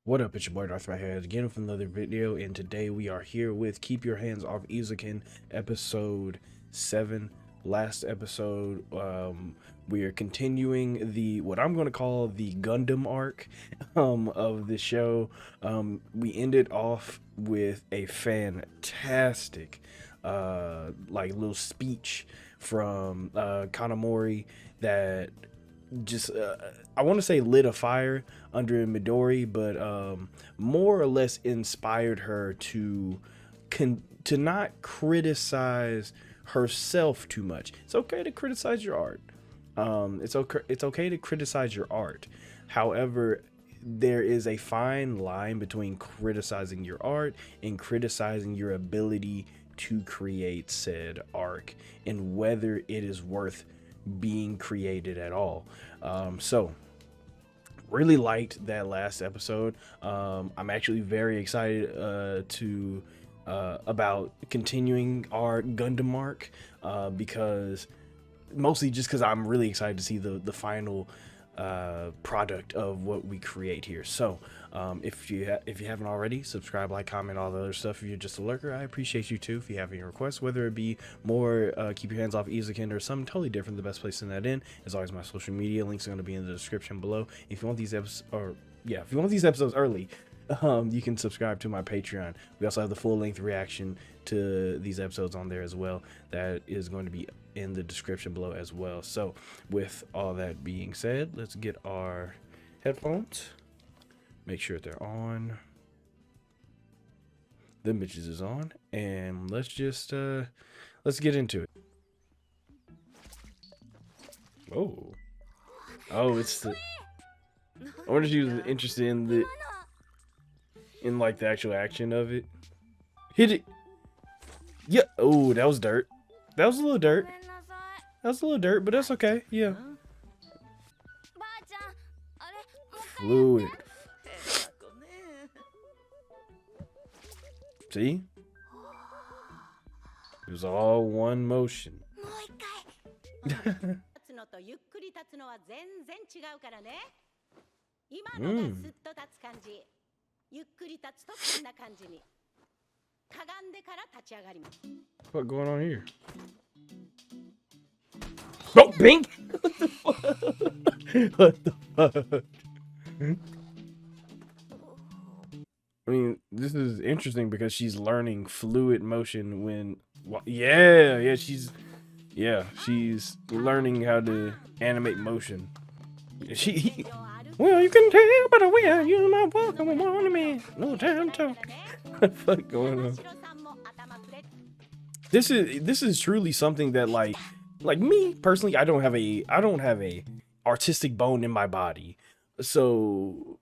What up, it's your boy Dvrth here again with another video, and today we are here with Keep Your Hands Off Eizouken episode 7. Last episode, we are continuing the what I'm going to call the Gundam arc of the show. We ended off with a fantastic like little speech from Kanamori that just I want to say lit a fire under Midori, but more or less inspired her to not criticize herself too much. It's okay to criticize your art. It's okay to criticize your art. However, there is a fine line between criticizing your art and criticizing your ability to create said arc and whether it is worth being created at all. So really liked that last episode. I'm actually very excited to about continuing our Gundam arc because mostly just because I'm really excited to see the final product of what we create here. So if you haven't already, subscribe, like, comment, all the other stuff. If you're just a lurker, I appreciate you too. If you have any requests, whether it be more Keep Your Hands Off Eizouken or something totally different, the best place to send that in is always my social media. Links are going to be in the description below. If you want these episodes, if you want these episodes early, you can subscribe to my Patreon. We also have the full-length reaction to these episodes on there as well. That is going to be in the description below as well. So with all that being said, let's get our headphones, make sure they're on, the bitches is on, and let's just let's get into it. Oh, it's the, I wonder if she was interested in like the actual action of it. Hit it. Yeah. Oh, that was dirt. That was a little dirt. That's a little dirt, but that's okay. Yeah. Fluid. See? It was all one motion. What going on here? Oh, Bink! What the fuck? I mean, this is interesting because she's learning fluid motion when, she's learning how to animate motion. Well, you can tell by the way I use my walk, I'm a morning man. No time to talk. What the fuck going on? This is truly something that like me personally, I don't have a artistic bone in my body. So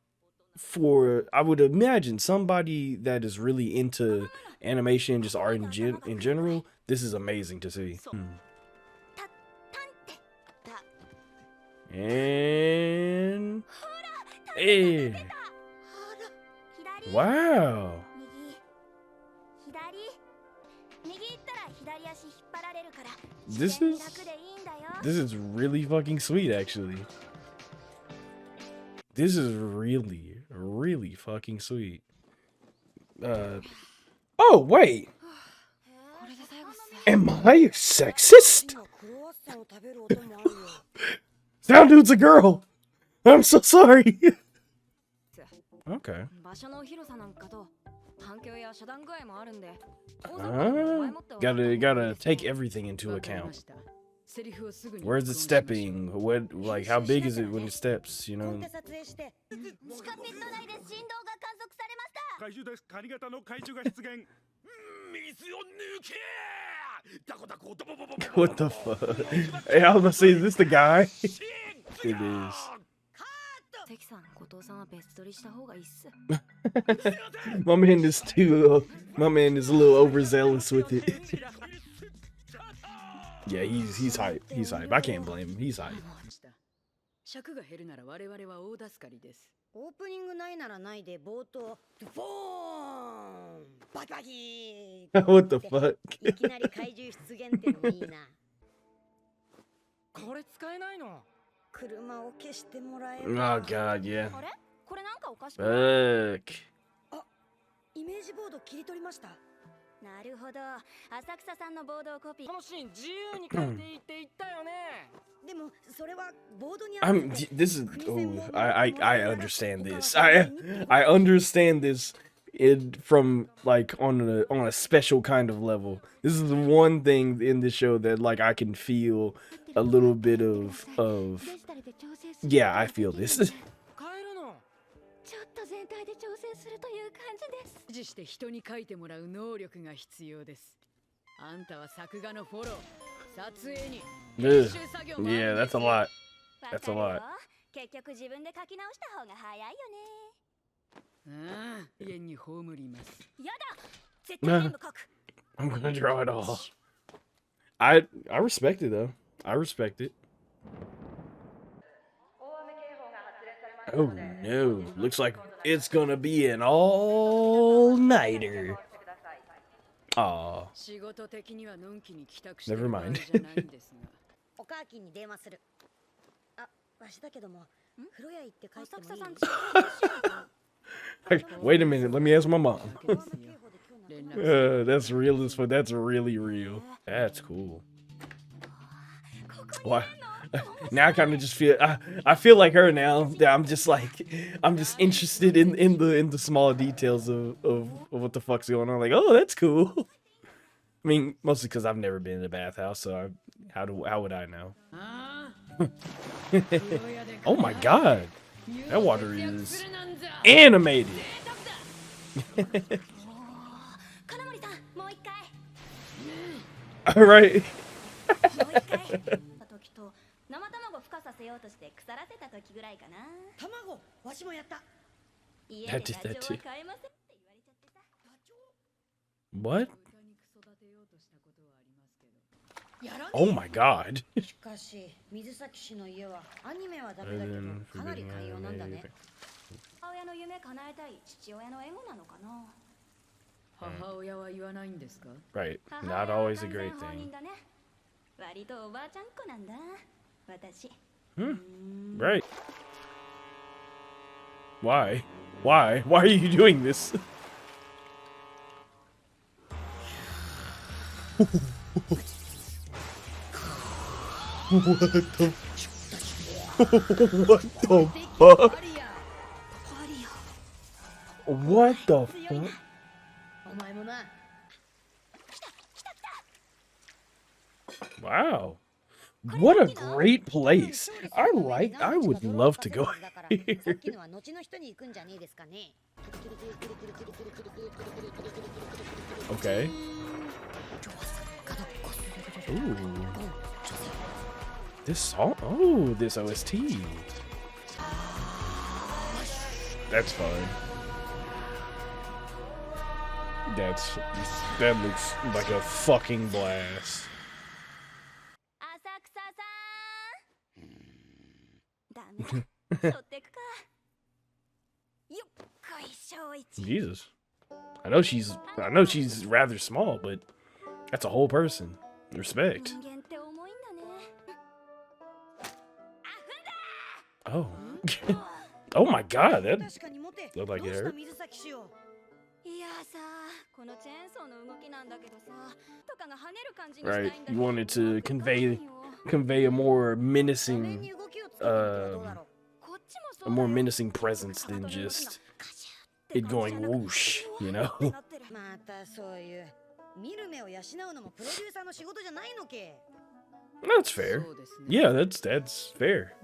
I would imagine somebody that is really into animation, just art in general, this is amazing to see. And hey, wow. This is really fucking sweet, actually. This is really fucking sweet. Oh wait, am I a sexist? That dude's a girl. I'm so sorry. Okay. Gotta take everything into account. Where's it stepping? What, like, how big is it when it steps, you know? What the fuck? Hey, I was gonna say, is this the guy? It is. My man is a little overzealous with it. Yeah, he's hype. He's hype. I can't blame him. He's hype. What the fuck? Oh god, yeah. Fuck. イメージボード切り取りました。なるほど。浅草さんのボードをコピー。このシーン自由に書いていいって言ったよね。でもそれはボードに I'm this is I understand this. I understand this from like on a special kind of level. This is the one thing in the show that like I can feel a little bit of yeah, I feel this. 変えるの。ちょっと全体で調整するという感じです。指示して人に書いてもらう能力が必要です。あんたは作画のフォロー、撮影に、編 Ugh. 集作業もある Yeah, んで that's す a よ。 lot. That's a lot. 結局自分で書き直した方が早いよね。ああ、家に葬ります。やだ。絶対全部書く。I'm gonna draw it all. I respect it though. I respect it. Oh no! Looks like it's gonna be an all-nighter. Aw. 仕事的にはのんきに帰宅して Never る場合 mind. じゃないんですが。お母貴に電話する。あ、わしだけども、風呂屋行って帰ってもいい？浅草さん。Wait a minute. Let me ask my mom. 連絡 That's real as fuck. That's really real. That's cool. Why? Now I kind of just feel I feel like her now. Yeah, I'm just interested in the small details of what the fuck's going on. Like, oh, that's cool. I mean, mostly because I've never been in a bathhouse, so how would I know? あ Oh my god, that water is するなんざ animated. 金森さん、もう一回。 All right. もう一回。時と生卵孵化させようとして腐らせた時ぐらいかな。卵、わしもやった。家でダチョウは買えませんって言われちゃってさ。 What? 豚肉育てようとしたことはありますけど。やらね Oh my god. しかし、水崎氏の家はアニメはダメだけど、かなり寛容なんだね。母親の夢叶えたい父親のエゴなのかな。母親は言わないんですか？ Right. 母 Not 親は always a 完全 great 放 thing. 任だね。割とおばあちゃんっ子なんだ。私。 Right. Why? Why? Why are you doing this? What the? What the fuck? パリア。 What the fuck? お前もな。 Wow. What a great place. I would love to go さっ here. きのは後の人に行くんじゃねえですかね。 Okay. Ooh. This song? Oh, this OST. That's fun. That looks like a fucking blast. 浅草さん。ダメだ。取ってくか。よっこいしょいち。 Jesus. I know she's rather small, but that's a whole person. Respect. 人間って重いんだね。 Oh. Oh my god, that 確かに持て。 looked like どう it した hurt. 水崎氏を。いやさ、このチェーンソーの動きなんだけどさ、とかが跳ねる感じにしたいん Right. だけど。 You wanted to なんでわかんないよ。 convey a more 画面 menacing に動きをつけてみてはどうだろう。こっちも a そうだ more よ。 menacing presence than just it going whoosh, you know? またそういう見る目を養うのもプロデューサーの仕事じゃないのけ。 That's fair. そうですね。 Yeah, that's fair.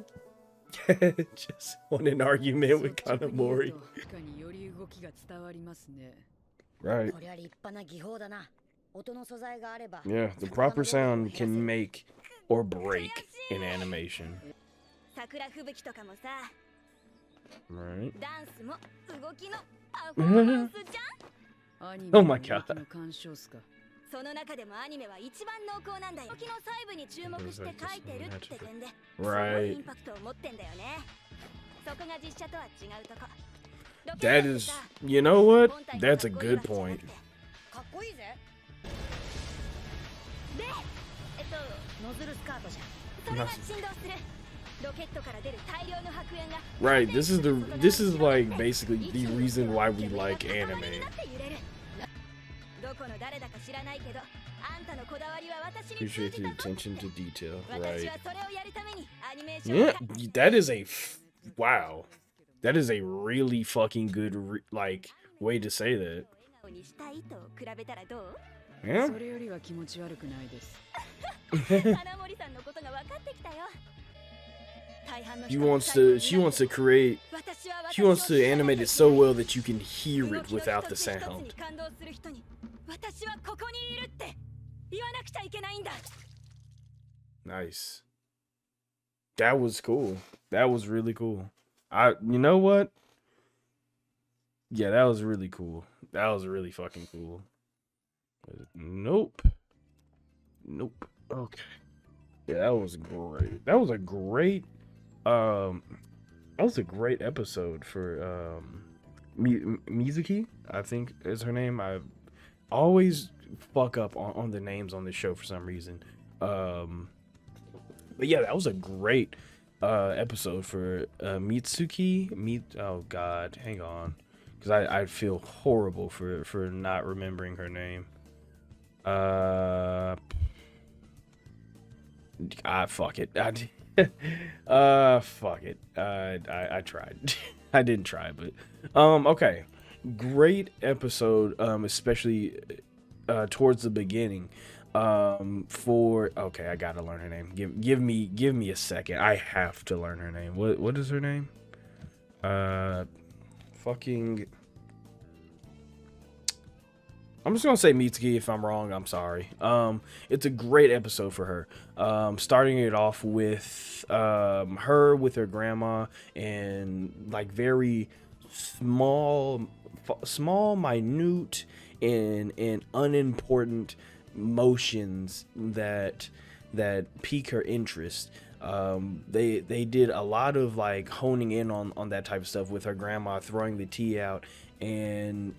Just on an argument with 率直に言う Kanamori. と確かにより動きが伝わりますね。 Right. こりゃ立派な技法だな。音の素材があれば。 Yeah, the proper sound can make or break an animation. 桜吹雪とかもさ、 Right. ダンスも動きのパフォーマンスじゃん。アニメ Oh の my 人 god. 気の鑑賞っすか？その中でもアニメは一番濃厚なんだよ。動きの細部に注目して描いてるって点で、すごいイ Right. ンパクトを持ってんだよね。そこが実写とは違うとこ。 That is, you know what? That's a good point. かっこいいぜ。で、ノズルスカートじゃ。それが振動する。Right, this is like basically the reason why we like anime. Appreciate the attention to detail, right? Yeah, that is wow. That is a really fucking good like way to say that. Yeah. She wants to animate it so well that you can hear it without the sound. Nice. That was cool. That was really cool. You know what? Yeah, that was really cool. That was really fucking cool. Nope. Nope. Okay. Yeah, that was great. That was a great episode for Mizuki, I think is her name. I always fuck up on the names on this show for some reason. But yeah, that was a great episode for Mitsuki. Oh god, hang on. Cuz I feel horrible for not remembering her name. Fuck it. Fuck it. I tried. I didn't try, but okay. Great episode, especially towards the beginning. Okay, I gotta learn her name. Give me a second. I have to learn her name. What is her name? Fucking. I'm just gonna say Mitsuki. If I'm wrong, I'm sorry. It's a great episode for her. Starting it off with her with her grandma and like very small, minute and unimportant motions that pique her interest. They did a lot of like honing in on that type of stuff with her grandma throwing the tea out and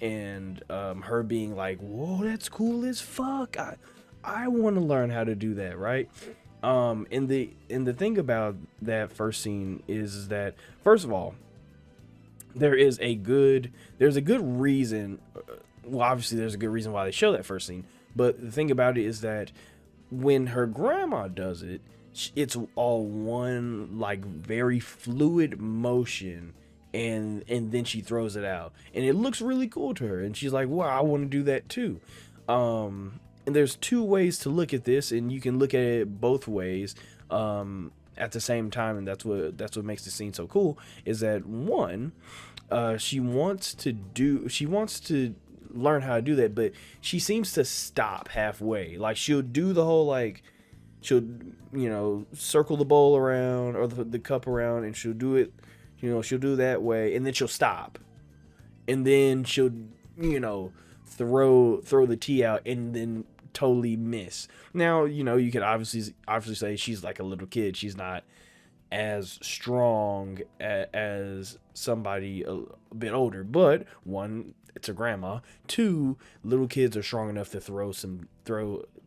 her being like, whoa, that's cool as fuck. I want to learn how to do that, right? And the thing about that first scene is that, first of all, there's a good reason. Well, obviously there's a good reason why they show that first scene, but the thing about it is that when her grandma does it, it's all one like very fluid motion, and then she throws it out and it looks really cool to her, and she's like, wow, I want to do that too. And there's two ways to look at this, and you can look at it both ways at the same time, and that's what makes the scene so cool, is that one, she wants to learn how to do that, but she seems to stop halfway. Like she'll do the whole like she'll circle the bowl around or the cup around, and she'll do it, she'll do that way, and then she'll stop, and then she'll throw the tea out and then totally miss. Now you could obviously say she's like a little kid. She's not as strong as somebody a bit older, but one, it's a grandma. Two, little kids are strong enough to throw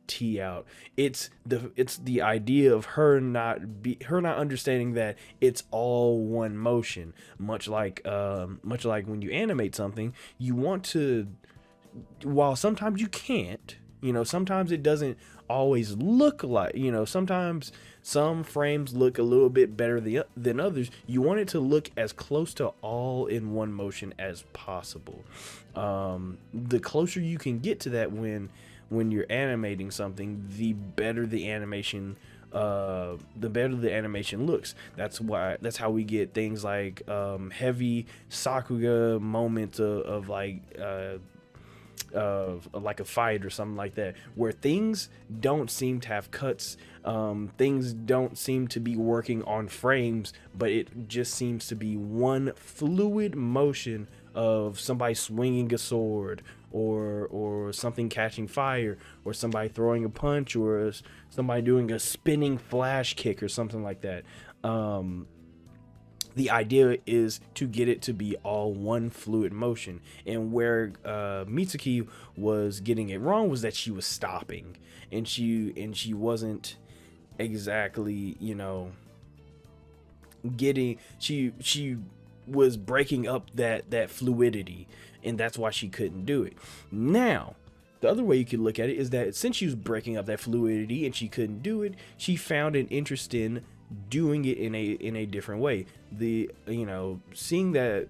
tea out. It's the idea of her not understanding that it's all one motion, much like when you animate something, you want to, while sometimes you can't, sometimes it doesn't always look like, sometimes some frames look a little bit better than others. You want it to look as close to all in one motion as possible. The closer you can get to that when you're animating something, the better the animation looks. That's how we get things like heavy Sakuga moments of like a fight or something like that, where things don't seem to have cuts, things don't seem to be working on frames, but it just seems to be one fluid motion of somebody swinging a sword, or something catching fire, or somebody throwing a punch, or somebody doing a spinning flash kick or something like that. The idea is to get it to be all one fluid motion, and where Mitsuki was getting it wrong was that she was stopping, and she wasn't exactly she was breaking up that fluidity, and that's why she couldn't do it. Now, the other way you could look at it is that since she was breaking up that fluidity and she couldn't do it, she found an interest in doing it in a different way. Seeing that,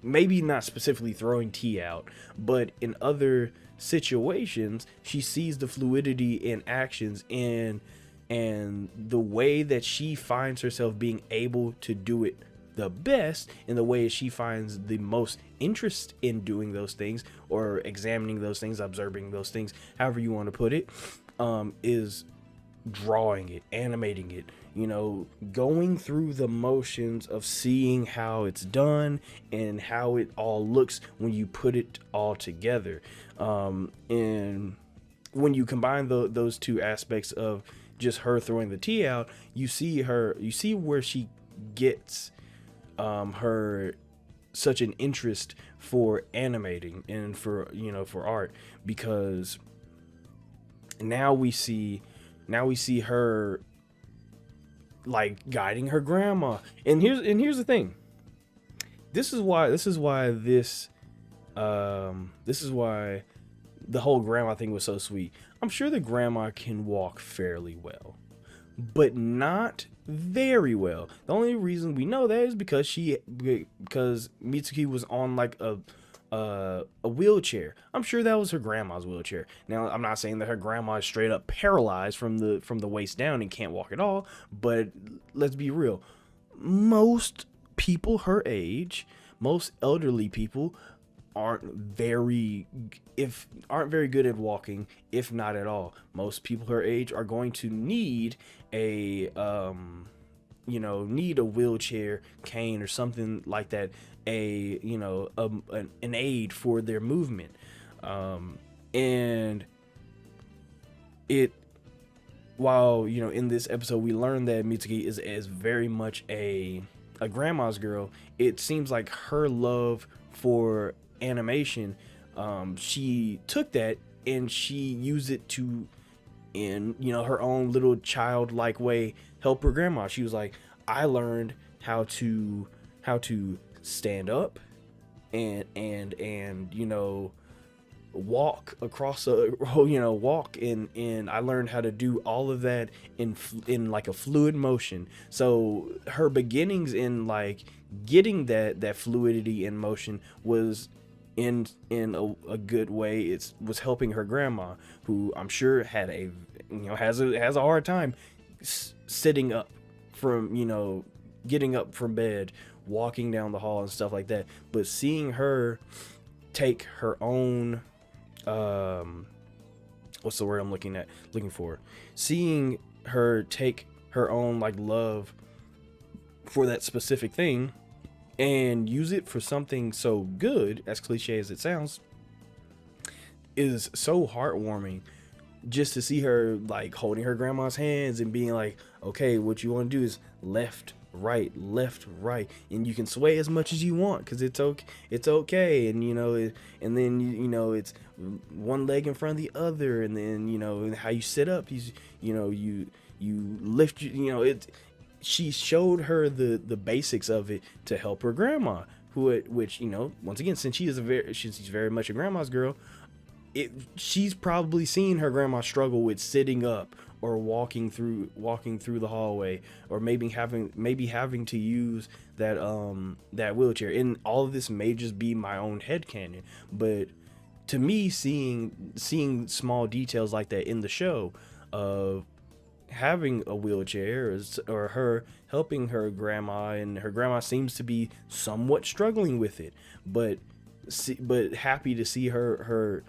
maybe not specifically throwing tea out, but in other situations, she sees the fluidity in actions and the way that she finds herself being able to do it the best, in the way she finds the most interest in doing those things, or examining those things, observing those things, however you want to put it, is drawing it, animating it, going through the motions of seeing how it's done and how it all looks when you put it all together. And when you combine those two aspects of just her throwing the tea out, you see where she gets her such an interest for animating and for art, because now we see her like guiding her grandma. And here's the thing. This is why the whole grandma thing was so sweet. I'm sure the grandma can walk fairly well, but not very well. The only reason we know that is because Mitsuki was on like a wheelchair. I'm sure that was her grandma's wheelchair. Now, I'm not saying that her grandma is straight up paralyzed from the waist down and can't walk at all, but let's be real. Most people her age, most elderly people, aren't very good at walking, if not at all. Most people her age are going to need a wheelchair, cane, or something like that, an aid for their movement. And it, while in this episode we learned that Mitsuki is very much a grandma's girl, it seems like her love for animation, she took that and she used it to, in her own little childlike way, help her grandma. She was like, I learned how to stand up and walk across walk, and I learned how to do all of that in like a fluid motion. So her beginnings in like getting that fluidity in motion was in a good way. It was helping her grandma, who I'm sure had has a hard time sitting up from getting up from bed, walking down the hall and stuff like that. But seeing her take her own what's the word I'm looking for? Seeing her take her own like love for that specific thing and use it for something so good, as cliche as it sounds, is so heartwarming. Just to see her like holding her grandma's hands and being like, okay, what you want to do is left, right, and you can sway as much as you want because it's okay, and and then it's one leg in front of the other, and then how you sit up, you lift, she showed her the basics of it to help her grandma, which once again, since she's very much a grandma's girl, she's probably seen her grandma struggle with sitting up or walking through the hallway, or maybe having to use that wheelchair. And all of this may just be my own headcanon, but to me, seeing small details like that in the show of having a wheelchair or her helping her grandma, and her grandma seems to be somewhat struggling with it, but happy to see her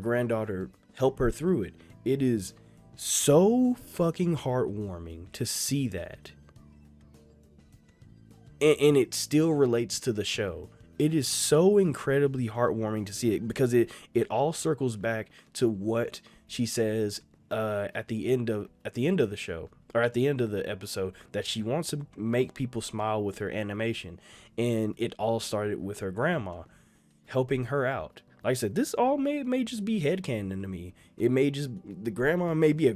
granddaughter help her through it. It is so fucking heartwarming to see that, and it still relates to the show. It is so incredibly heartwarming to see it, because it all circles back to what she says at the end of the show, or at the end of the episode, that she wants to make people smile with her animation. And it all started with her grandma helping her out. Like I said, this all may just be headcanon to me. It may just, the grandma may be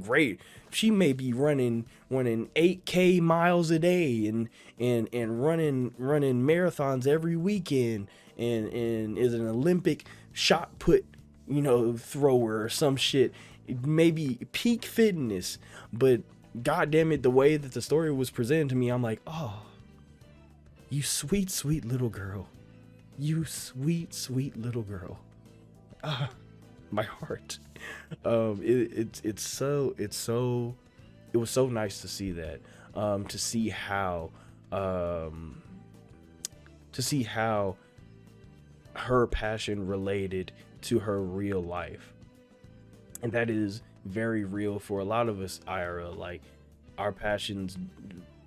she may be running 8K miles a day and running marathons every weekend and is an Olympic shot put, thrower or some shit. Maybe peak fitness, but god damn it, the way that the story was presented to me, I'm like, oh, you sweet, sweet little girl. You sweet, sweet little girl. My heart. It was so nice to see that. To see how her passion related to her real life. And that is very real for a lot of us IRL. Like, our passions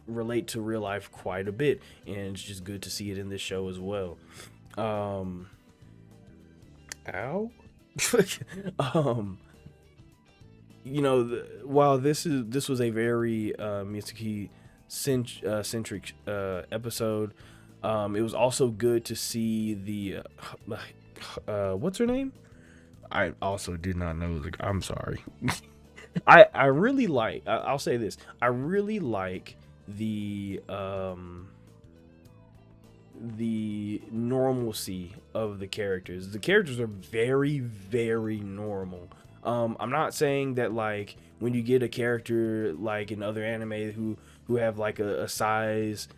relate to real life quite a bit, and it's just good to see it in this show as well. While this was a very Mitsuki centric episode, it was also good to see the what's her name? I also did not know. I'm sorry. I really like. I'll say this. I really like the normalcy of the characters. The characters are very, very normal. I'm not saying that, like, when you get a character like in other anime who have like a size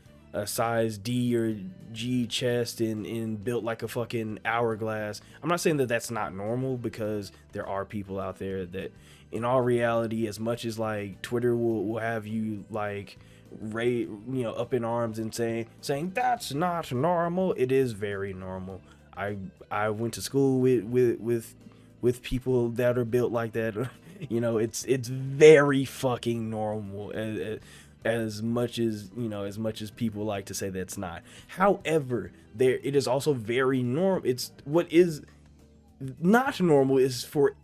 D or G chest and built like a fucking hourglass. I'm not saying that that's not normal, because there are people out there that, in all reality, as much as like Twitter will have you like up in arms and saying that's not normal, it is very normal. I went to school with people that are built like that. It's very fucking normal, as much as people like to say that's not. However, it is also very normal. It's what is not normal is for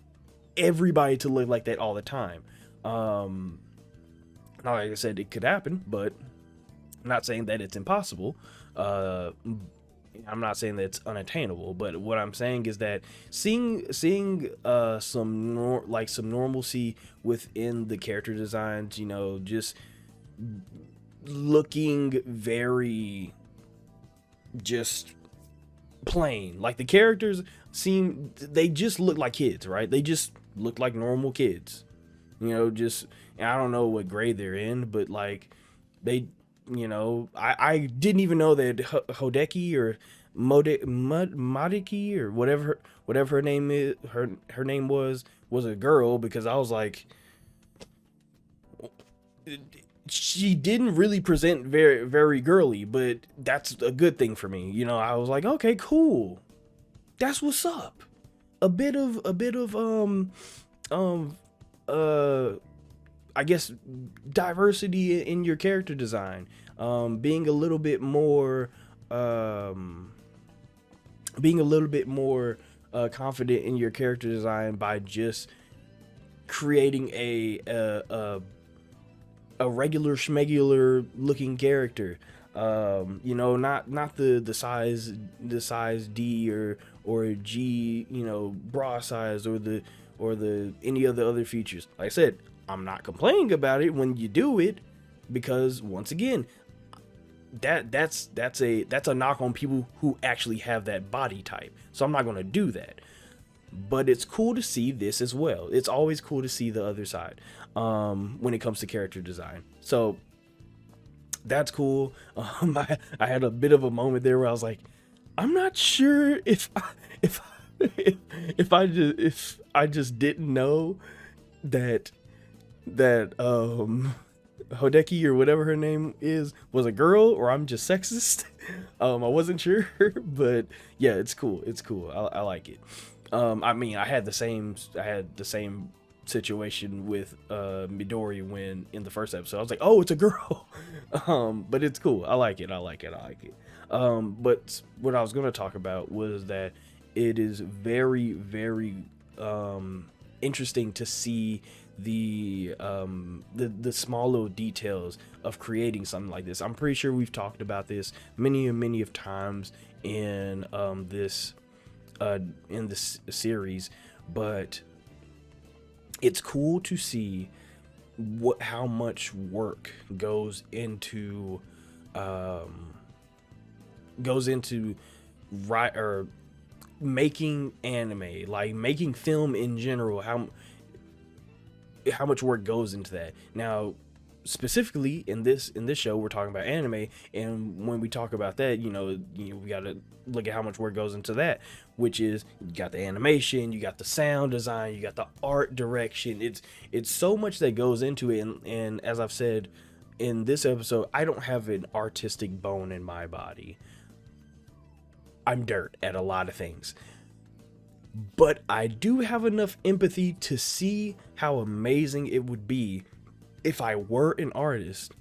everybody to live like that all the time. Now, like I said, it could happen, but I'm not saying that it's impossible. I'm not saying that it's unattainable, but what I'm saying is that seeing some normalcy within the character designs, just looking very just plain. Like, the characters they just look like kids, right? They just look like normal kids. Just, I don't know what grade they're in, but like they, I didn't even know that Hodeki or Modiki or whatever her name is, her name was a girl, because I was like, she didn't really present very, very girly, but that's a good thing for me. I was like, okay, cool. That's what's up. A bit of I guess diversity in your character design, being a little bit more confident in your character design by just creating a regular schmegular looking character. Not the size D or G, bra size or the any of the other features. Like I said, I'm not complaining about it when you do it, because once again, that's a knock on people who actually have that body type. So I'm not going to do that. But it's cool to see this as well. It's always cool to see the other side when it comes to character design. So that's cool. I had a bit of a moment there where I was like, I'm not sure if I just didn't know that Hodeki or whatever her name was a girl, or I'm just sexist. I wasn't sure, but yeah, it's cool. I like it. I had the same situation with Midori when in the first episode I was like, oh, it's a girl. But it's cool. I like it. But what I was going to talk about was that it is very, very interesting to see the small little details of creating something like this. I'm pretty sure we've talked about this many of times in this in this series, but it's cool to see how much work goes into right or making anime, like making film in general, how much work goes into that. Now, specifically in this show, we're talking about anime, and when we talk about that, we got to look at how much work goes into that, which is you got the animation, you got the sound design, you got the art direction. It's so much that goes into it, and as I've said in this episode, I don't have an artistic bone in my body. I'm dirt at a lot of things. But I do have enough empathy to see how amazing it would be if I were an artist,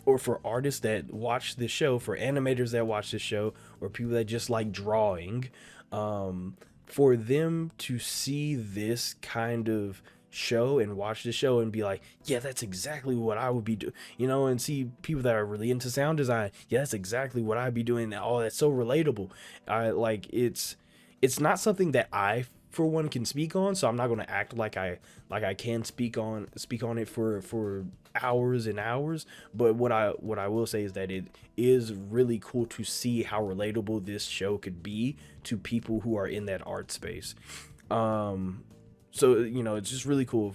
or for artists that watch this show, for animators that watch this show, or people that just like drawing, for them to see this kind of show and watch the show and be like, yeah, that's exactly what I would be doing, and see people that are really into sound design, yeah, that's exactly what I'd be doing. Oh, that's so relatable. It's not something that I, for one, can speak on, so I'm not going to act like I can speak on it for hours and hours. But what I will say is that it is really cool to see how relatable this show could be to people who are in that art space. So it's just really cool,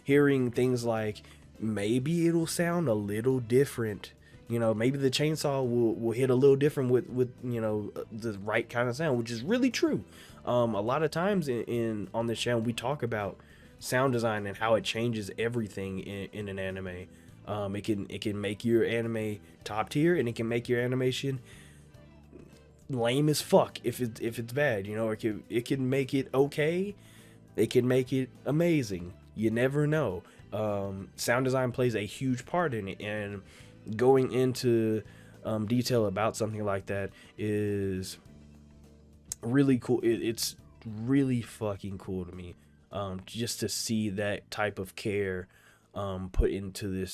hearing things like maybe it'll sound a little different. Maybe the chainsaw will hit a little different with the right kind of sound, which is really true. A lot of times on this channel, we talk about sound design and how it changes everything in an anime. It can make your anime top tier, and it can make your animation lame as fuck if it's bad. It can make it okay. It can make it amazing. You never know. Sound design plays a huge part in it, and going into detail about something like that is really cool. It's really fucking cool to me, just to see that type of care put into the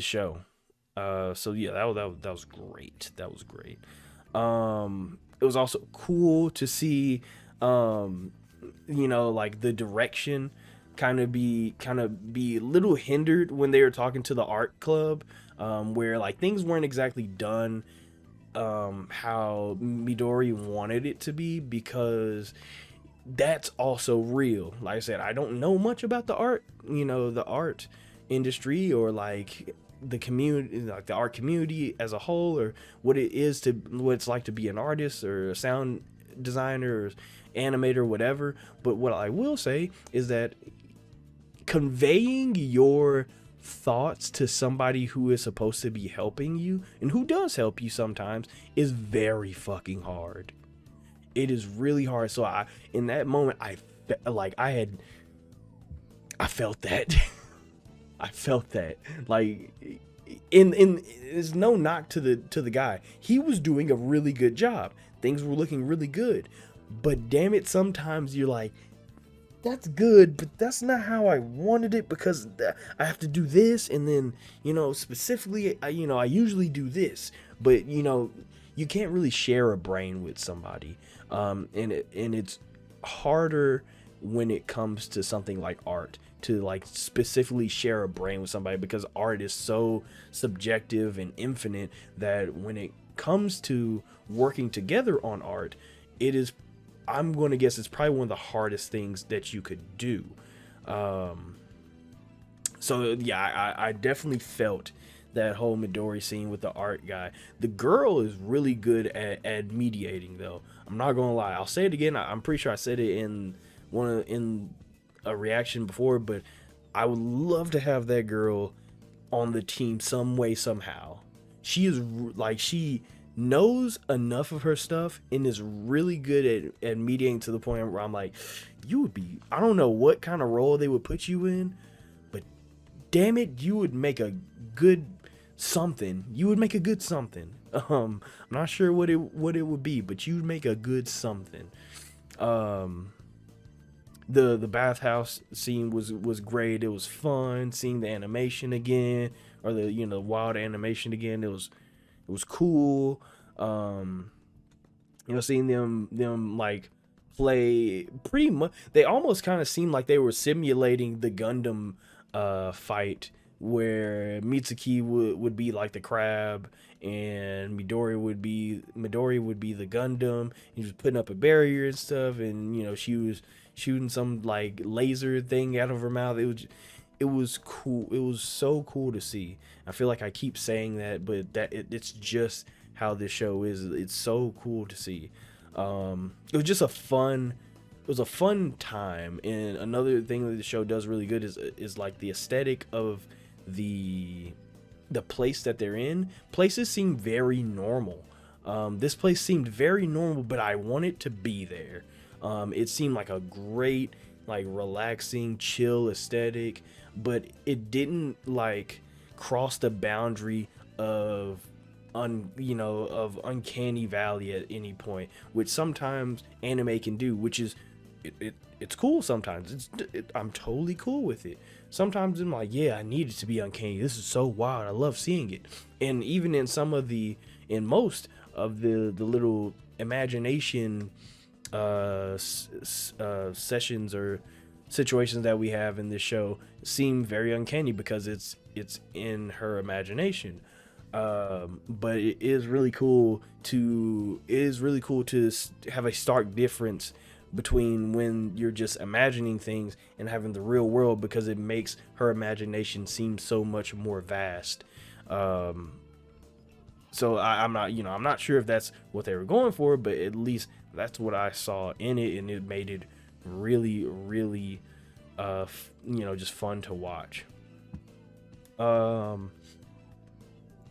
show. So yeah, that was great. That was great. It was also cool to see like the direction kind of be a little hindered when they were talking to the art club, where like things weren't exactly done how Midori wanted it to be, because that's also real. Like I said, I don't know much about the art industry, or like the community, like the art community as a whole, or what it's like to be an artist or a sound designer or animator, whatever. But what I will say is that conveying your thoughts to somebody who is supposed to be helping you, and who does help you sometimes, is very fucking hard. It is really hard. So in that moment, I felt that. I felt that. Like, in there's no knock to the guy. He was doing a really good job. Things were looking really good. But damn it, sometimes you're like, that's good, but that's not how I wanted it, because I have to do this, and then specifically I usually do this, but you can't really share a brain with somebody, and it's harder when it comes to something like art to like specifically share a brain with somebody, because art is so subjective and infinite that when it comes to working together on art, I'm going to guess it's probably one of the hardest things that you could do. So yeah, I definitely felt that whole Midori scene with the art guy. The girl is really good at mediating, though. I'm not going to lie. I'll say it again. I'm pretty sure I said it in a reaction before, but I would love to have that girl on the team some way, somehow. She is like, she knows enough of her stuff and is really good at mediating, to the point where I'm like, I don't know what kind of role they would put you in, but damn it, you would make a good something. I'm not sure what it would be, but you'd make a good something. The bathhouse scene was great. It was fun seeing the animation again, or the wild animation again. It was cool. You know, seeing them like play pretty much, they almost kind of seemed like they were simulating the Gundam fight, where Mitsuki would be like the crab and Midori would be the Gundam. He was putting up a barrier and stuff, and you know, she was shooting some like laser thing out of her mouth. It was cool. It was so cool to see. I feel like I keep saying that, but it's just how this show is. It's so cool to see. It was just a fun time. And another thing that the show does really good is like the aesthetic of the place that they're in. Places seem very normal. This place seemed very normal, but I wanted to be there. It seemed like a great, like, relaxing, chill aesthetic, but it didn't like cross the boundary of uncanny valley at any point, which sometimes anime can do, which is it's cool. Sometimes I'm totally cool with it. Sometimes I'm like, yeah, I need it to be uncanny. This is so wild. I love seeing it. And even in most of the little imagination sessions or situations that we have in this show seem very uncanny because it's in her imagination. But it is really cool to have a stark difference between when you're just imagining things and having the real world, because it makes her imagination seem so much more vast. So I'm not sure if that's what they were going for, but at least that's what I saw in it, and it made it really, really, just fun to watch.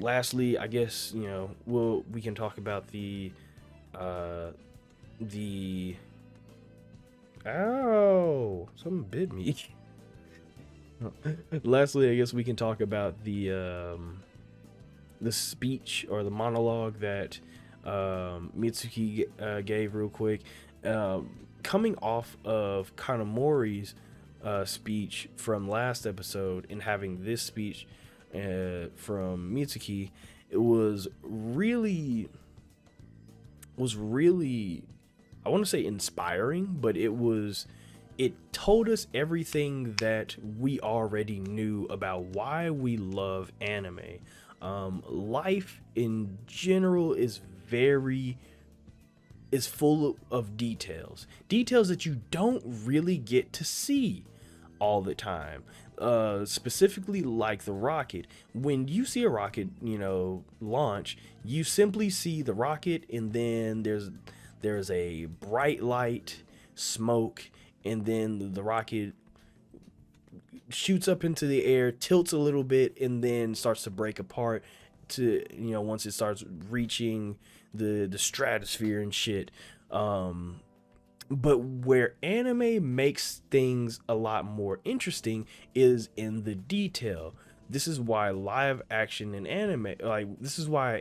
Lastly, I guess, we can talk about the ow, something bit me. Lastly, I guess we can talk about the speech or the monologue that Mitsuki gave real quick. Coming off of Kanamori's speech from last episode and having this speech from Mitsuki, it was really, I want to say inspiring, but it told us everything that we already knew about why we love anime. Life in general is full of details that you don't really get to see all the time. Specifically like the rocket. When you see a rocket, launch, you simply see the rocket, and then there's a bright light, smoke, and then the rocket shoots up into the air, tilts a little bit, and then starts to break apart to, once it starts reaching the stratosphere and shit. But where anime makes things a lot more interesting is in the detail. This is why live action and this is why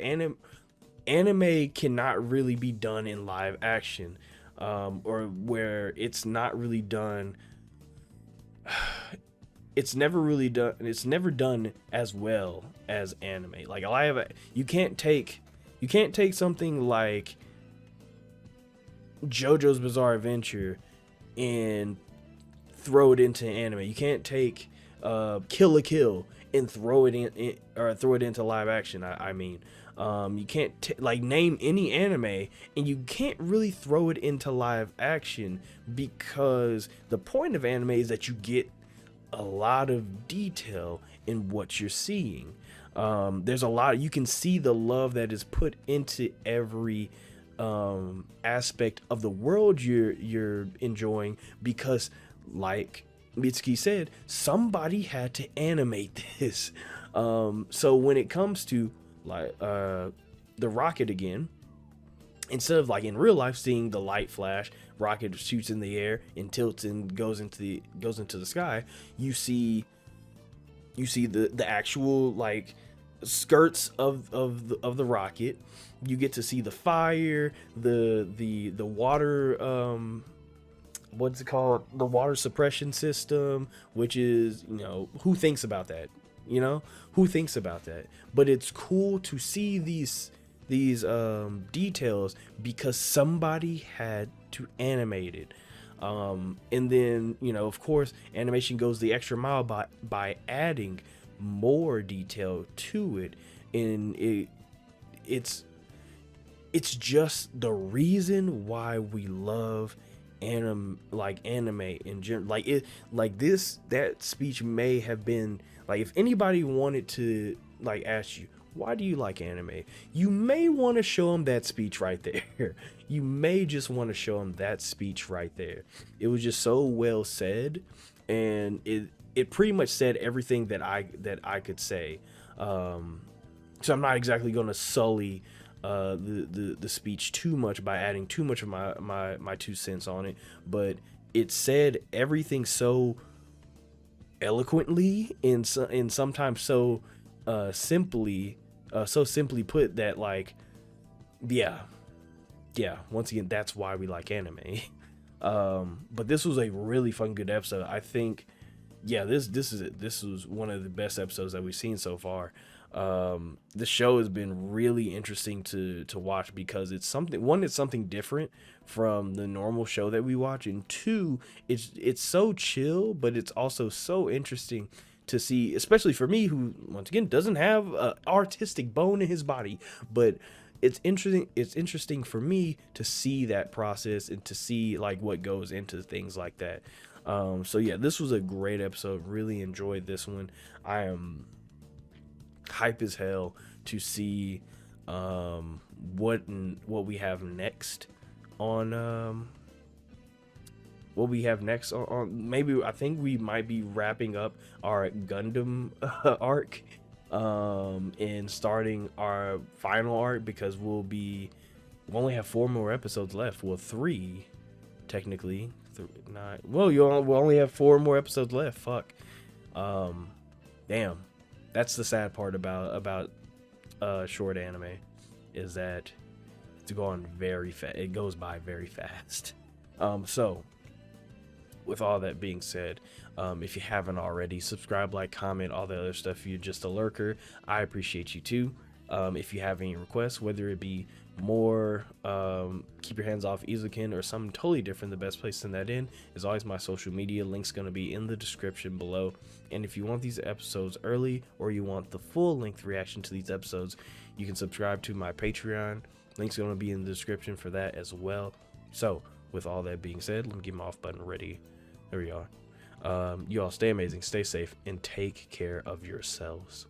anime cannot really be done in live action, or where it's not really done. It's never done as well as anime. Like you can't take something like JoJo's Bizarre Adventure and throw it into anime. You can't take Kill la Kill and throw it into live action. You can't name any anime, and you can't really throw it into live action, because the point of anime is that you get a lot of detail in what you're seeing. There's a lot, you can see the love that is put into every aspect of the world you're enjoying, because like Mitsuki said, somebody had to animate this. So when it comes to the rocket again, instead of like in real life seeing the light flash, rocket shoots in the air and tilts and goes into the sky, you see the actual like skirts of the rocket. You get to see the fire, the water, what's it called, the water suppression system, which is, who thinks about that? But it's cool to see details because somebody had to animate it. And then, you know, of course, animation goes the extra mile by adding more detail to it, and it's just the reason why we love anime in general. That speech may have been like, if anybody wanted to like ask you, why do you like anime, you may want to show them that speech right there. You may just want to show them that speech right there. It was just so well said, and it pretty much said everything that I could say. So I'm not exactly going to sully the speech too much by adding too much of my 2 cents on it, but it said everything so eloquently and sometimes so simply put that, like, yeah, once again, that's why we like anime. But this was a really fun, good episode. I think, yeah, this was one of the best episodes that we've seen so far. The show has been really interesting to watch because it's something different from the normal show that we watch, and 2, it's so chill, but it's also so interesting to see, especially for me, who once again doesn't have an artistic bone in his body, but it's interesting for me to see that process and to see like what goes into things like that. So yeah, this was a great episode. Really enjoyed this one. I am hype as hell to see what we have next on maybe I think we might be wrapping up our Gundam arc and starting our final arc, because we'll only have 4 more episodes left. Well, 3 technically. 9. Well, we'll only have 4 more episodes left. Fuck. Damn. That's the sad part about short anime, is that it's going very fast. It goes by very fast. So with all that being said, if you haven't already, subscribe, like, comment, all the other stuff. If you're just a lurker, I appreciate you too. If you have any requests, whether it be more keep your hands off Eizouken or something totally different, the best place to send that in is always my social media. Link's going to be in the description below. And if you want these episodes early, or you want the full length reaction to these episodes, you can subscribe to my Patreon. Link's going to be in the description for that as well. So with all that being said, let me get my off button ready. There we are. You all stay amazing, stay safe, and take care of yourselves.